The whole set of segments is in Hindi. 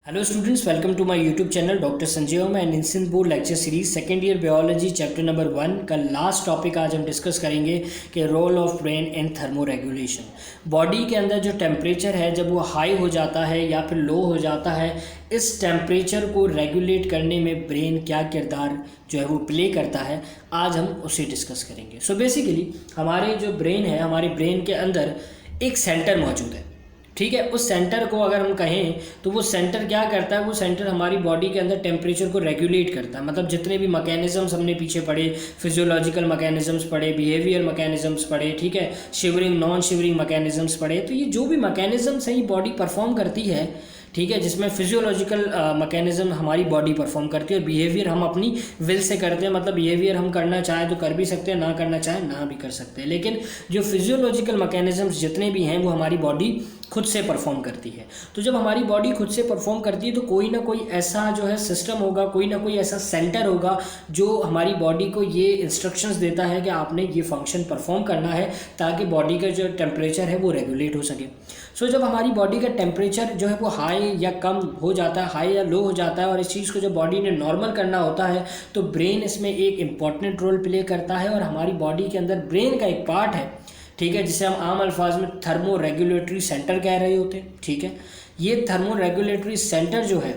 Hello students, welcome to my YouTube channel doctor Sanjay Om and इंसिन board lecture series second year biology chapter number 1 का लास्ट टॉपिक आज हम डिस्कस करेंगे कि role of brain in thermoregulation. Body के अंदर जो टेम्परेचर है जब वो हाई हो जाता है या फिर लो हो जाता है, इस टेम्परेचर को रेगुलेट करने में ब्रेन क्या किरदार जो है वो प्ले करता है, आज हम उसे डिस्कस करेंगे। सो बेसिकली हमारे जो ब्रेन है, हमारे ब्रेन के अंदर एक सेंटर मौजूद है। ठीक है, उस सेंटर को अगर हम कहें तो वो सेंटर क्या करता है, वो सेंटर हमारी बॉडी के अंदर टेम्परेचर को रेगुलेट करता है। मतलब जितने भी मैकेनिज्म्स हमने पीछे पढ़े, फिजियोलॉजिकल मैकेनिज्म्स पढ़े, बिहेवियर मैकेनिज्म्स पढ़े, ठीक है, शिवरिंग नॉन शिवरिंग मैकेनिज्म्स पढ़े, तो ये जो भी मैकेनिज्म्स हैं ये बॉडी परफॉर्म करती है। ठीक है, जिसमें फिजियोलॉजिकल मैकेनिज्म हमारी बॉडी परफॉर्म करती है और बिहेवियर हम अपनी विल से करते हैं। मतलब बिहेवियर हम करना चाहें तो कर भी सकते हैं, ना करना चाहें ना भी कर सकते हैं, लेकिन जो फिजियोलॉजिकल मैकेनिज्म्स जितने भी हैं वो हमारी बॉडी खुद से परफॉर्म करती है। तो जब हमारी बॉडी खुद से परफॉर्म करती है तो कोई ना कोई ऐसा जो है सिस्टम होगा, कोई ना कोई ऐसा सेंटर होगा जो हमारी बॉडी को ये इंस्ट्रक्शंस देता है कि आपने ये फंक्शन परफॉर्म करना है ताकि बॉडी का जो टेम्परेचर है वो रेगुलेट हो सके। सो जब हमारी बॉडी का टेम्परेचर जो है वो हाई या कम हो जाता है, हाई या लो हो जाता है, और इस चीज़ को जब बॉडी ने नॉर्मल करना होता है तो ब्रेन इसमें एक इम्पॉर्टेंट रोल प्ले करता है। और हमारी बॉडी के अंदर ब्रेन का एक पार्ट है, ठीक है, जिसे हम आम अल्फाज में थर्मो रेगुलेटरी सेंटर कह रहे होते हैं। ठीक है, ये थर्मो रेगुलेटरी सेंटर जो है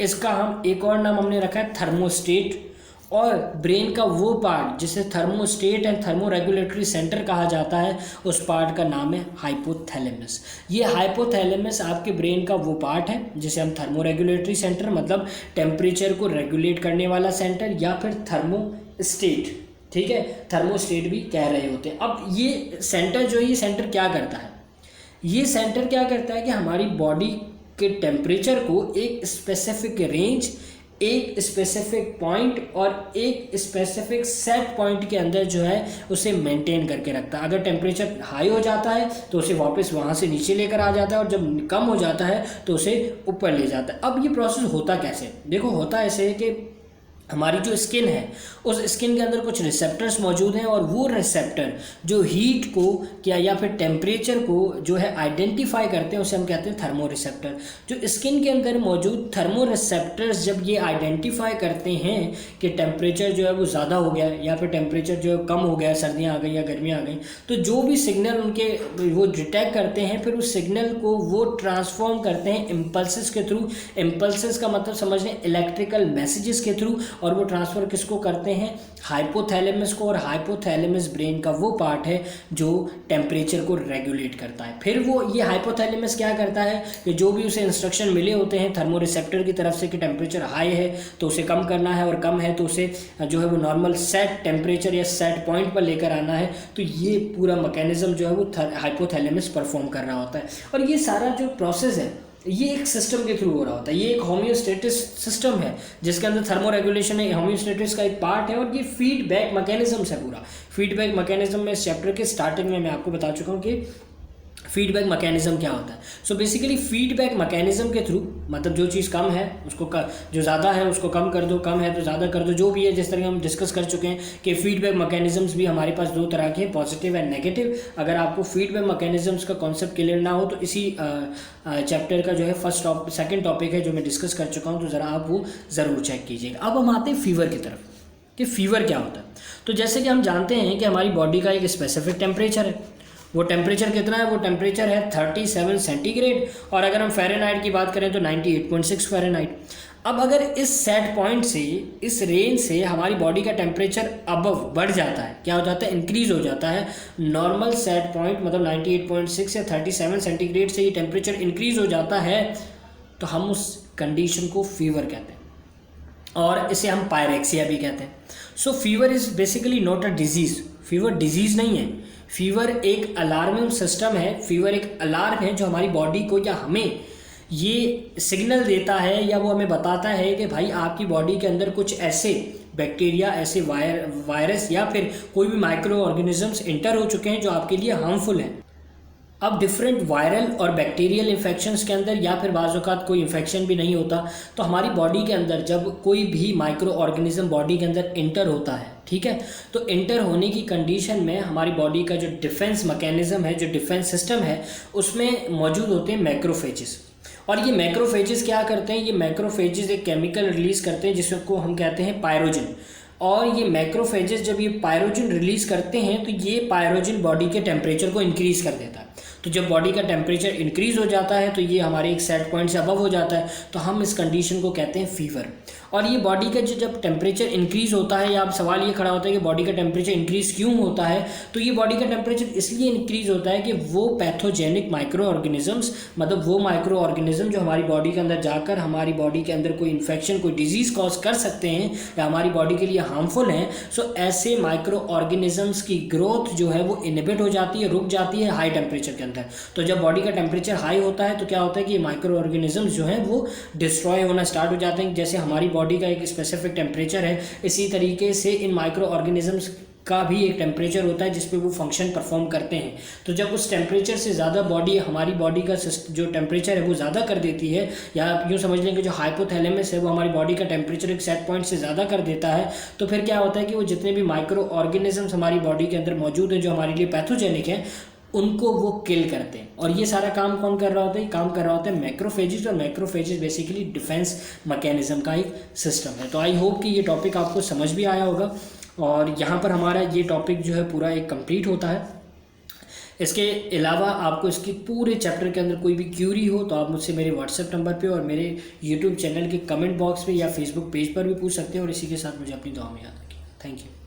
इसका हम एक और नाम हमने रखा है थर्मोस्टेट। और ब्रेन का वो पार्ट जिसे thermostat and thermo regulatory centre कहा जाता है, उस पार्ट का नाम है हाइपोथैलेमस। ये हाइपोथैलेमस आपके ब्रेन का वो पार्ट है जिसे हम थर्मो रेगुलेटरी सेंटर, मतलब टेम्परेचर को रेगुलेट करने वाला सेंटर, या फिर थर्मोस्टेट, ठीक है, थर्मोस्टेट भी कह रहे होते हैं। अब ये सेंटर जो है, ये सेंटर क्या करता है, ये सेंटर क्या करता है कि हमारी बॉडी के टेम्परेचर को एक स्पेसिफिक रेंज, एक स्पेसिफिक पॉइंट और एक स्पेसिफिक सेट पॉइंट के अंदर जो है उसे मेंटेन करके रखता है। अगर टेम्परेचर हाई हो जाता है तो उसे वापस वहाँ से नीचे लेकर आ जाता है, और जब कम हो जाता है तो उसे ऊपर ले जाता है। अब ये प्रोसेस होता कैसे, देखो होता ऐसे है कि हमारी जो स्किन है उस स्किन के अंदर कुछ रिसेप्टर्स मौजूद हैं, और वो रिसेप्टर जो हीट को क्या या फिर टेम्परेचर को जो है आइडेंटिफाई करते हैं, उसे हम कहते हैं थर्मो रिसेप्टर। जो स्किन के अंदर मौजूद थर्मो रिसेप्टर्स जब ये आइडेंटिफाई करते हैं कि टेम्परेचर जो है वो ज़्यादा हो गया या फिर टेम्परेचर जो है कम हो गया, सर्दियाँ आ गई या गर्मियाँ आ गई, तो जो भी सिग्नल उनके वो डिटेक्ट करते हैं, फिर उस सिग्नल को वो ट्रांसफॉर्म करते हैं इम्पल्सेस के थ्रू। इम्पल्सेस का मतलब समझ लें इलेक्ट्रिकल मैसेजेस के थ्रू, और वो ट्रांसफ़र किसको करते हैं, हाइपोथैलेमस को। और हाइपोथैलेमस ब्रेन का वो पार्ट है जो टेम्परेचर को रेगुलेट करता है। फिर वो ये हाइपोथैलेमस क्या करता है कि जो भी उसे इंस्ट्रक्शन मिले होते हैं थर्मो रिसेप्टर की तरफ से कि टेम्परेचर हाई है तो उसे कम करना है, और कम है तो उसे जो है वो नॉर्मल सेट टेम्परेचर या सेट पॉइंट पर लेकर आना है। तो ये पूरा मैकेनिज्म जो है वो हाइपोथैलेमस परफॉर्म कर रहा होता है। और ये सारा जो प्रोसेस है ये एक सिस्टम के थ्रू हो रहा होता है। ये एक होम्योस्टेटिस सिस्टम है जिसके अंदर थर्मो रेगुलेशन है, होम्योस्टेटिस का एक पार्ट है, और ये फीडबैक मैकेनिज्म है। पूरा फीडबैक मैकेनिज्म में इस चैप्टर के स्टार्टिंग में मैं आपको बता चुका हूँ कि फीडबैक मैकेनिज्म क्या होता है। सो बेसिकली फीडबैक मैकेनिज्म के थ्रू, मतलब जो चीज़ कम है उसको जो ज़्यादा है उसको कम कर दो, कम है तो ज़्यादा कर दो, जो भी है, जिस तरह हम डिस्कस कर चुके हैं कि फीडबैक मैकेनिज्म्स भी हमारे पास दो तरह के हैं, पॉजिटिव एंड नेगेटिव। अगर आपको फीडबैक मैकेनिज्म्स का कॉन्सेप्ट क्लियर ना हो तो इसी चैप्टर का जो है सेकंड टॉपिक है जो मैं डिस्कस कर चुका हूँ, तो ज़रा आप वो ज़रूर चेक कीजिएगा। अब हम आते हैं फीवर की तरफ कि फीवर क्या होता है। तो जैसे कि हम जानते हैं कि हमारी बॉडी का एक स्पेसिफिक टेम्परेचर है। वो टेम्परेचर कितना है, वो टेम्परेचर है 37 सेंटीग्रेड, और अगर हम फ़ारेनहाइट की बात करें तो 98.6 फ़ारेनहाइट। अब अगर इस सेट पॉइंट से, इस रेंज से हमारी बॉडी का टेम्परेचर अबव बढ़ जाता है, क्या हो जाता है, इंक्रीज़ हो जाता है। नॉर्मल सेट पॉइंट मतलब 98.6 या 37 सेंटीग्रेड से ये टेम्परेचर इंक्रीज़ हो जाता है, तो हम उस कंडीशन को फीवर कहते हैं, और इसे हम पायरेक्सिया भी कहते हैं। सो fever is basically not a disease. Fever disease नहीं है, फीवर एक अलार्मिंग सिस्टम है। फीवर एक अलार्म है जो हमारी बॉडी को या हमें ये सिग्नल देता है, या वो हमें बताता है कि भाई आपकी बॉडी के अंदर कुछ ऐसे बैक्टीरिया, ऐसे वायरस या फिर कोई भी माइक्रो ऑर्गेनिजम्स इंटर हो चुके हैं जो आपके लिए हार्मफुल हैं। अब डिफरेंट वायरल और बैक्टीरियल इन्फेक्शंस के अंदर, या फिर बाज़ औक़ात कोई इन्फेक्शन भी नहीं होता, तो हमारी बॉडी के अंदर जब कोई भी माइक्रो ऑर्गेनिज्म बॉडी के अंदर इंटर होता है, ठीक है, तो इंटर होने की कंडीशन में हमारी बॉडी का जो डिफेंस मैकेनिज्म है, जो डिफेंस सिस्टम है, उसमें मौजूद होते हैं मैक्रोफेजेस। और ये मैक्रोफेजेस क्या करते हैं, ये मैक्रोफेजेस एक केमिकल रिलीज़ करते हैं जिसको हम कहते हैं पायरोजिन। और ये मैक्रोफेजेस जब ये पायरोजिन रिलीज़ करते हैं तो ये पायरोजिन बॉडी के टेम्परेचर को इंक्रीज़ कर देता है। तो जब बॉडी का टेम्परेचर इंक्रीज़ हो जाता है तो ये हमारे एक सेट पॉइंट से अबव हो जाता है, तो हम इस कंडीशन को कहते हैं फीवर। और ये बॉडी का जब टेम्परेचर इंक्रीज़ होता है, या अब सवाल ये खड़ा होता है कि बॉडी का टेम्परेचर इंक्रीज़ क्यों होता है, तो ये बॉडी का टेम्परेचर इसलिए इंक्रीज़ होता है कि वो पैथोजेनिक माइक्रो ऑर्गेनिजम्स, मतलब वो माइक्रो ऑर्गेनिज्म जो हमारी बॉडी के अंदर जाकर हमारी बॉडी के अंदर कोई इन्फेक्शन, कोई डिजीज़ कॉज कर सकते हैं या हमारी बॉडी के लिए हार्मफुल हैं, सो ऐसे माइक्रो ऑर्गेनिजम्स की ग्रोथ जो है वो इनहिबिट हो जाती है, रुक जाती है हाई टेम्परेचर के अंदर। तो जब बॉडी का टेम्परेचर हाई होता है तो क्या होता है कि माइक्रो ऑर्गेनिजम्स जो हैं वो डिस्ट्रॉय होना स्टार्ट हो जाते हैं। जैसे हमारी बॉडी का एक स्पेसिफिक टेम्परेचर है, इसी तरीके से इन माइक्रो ऑर्गेनिजम्स का भी एक टेम्परेचर होता है जिस पे वो फंक्शन परफॉर्म करते हैं। तो जब उस टेम्परेचर से ज़्यादा हमारी बॉडी का जो टेम्परेचर है वो ज़्यादा कर देती है, या आप यूँ समझ लें कि जो हाइपोथैलेमस है वो हमारी बॉडी का टेम्परेचर एक सेट पॉइंट से ज़्यादा कर देता है, तो फिर क्या होता है कि वो जितने भी माइक्रो ऑर्गेनिजम्स हमारी बॉडी के अंदर मौजूद हैं जो हमारे लिए पैथोजेनिक हैं, उनको वो किल करते हैं। और ये सारा काम कौन कर रहा होता है, काम कर रहा होता है मैक्रोफेजेस। और मैक्रोफेजेस बेसिकली डिफेंस मैकेनिज्म का एक सिस्टम है। तो आई होप कि ये टॉपिक आपको समझ भी आया होगा, और यहाँ पर हमारा ये टॉपिक जो है पूरा एक कंप्लीट होता है। इसके अलावा आपको इसकी पूरे चैप्टर के अंदर कोई भी क्यूरी हो तो आप मुझसे मेरे व्हाट्सएप नंबर पे और मेरे यूट्यूब चैनल के कमेंट बॉक्स पे या फेसबुक पेज पर भी पूछ सकते हैं। और इसी के साथ मुझे अपनी दुआ में याद रखिए। Thank you.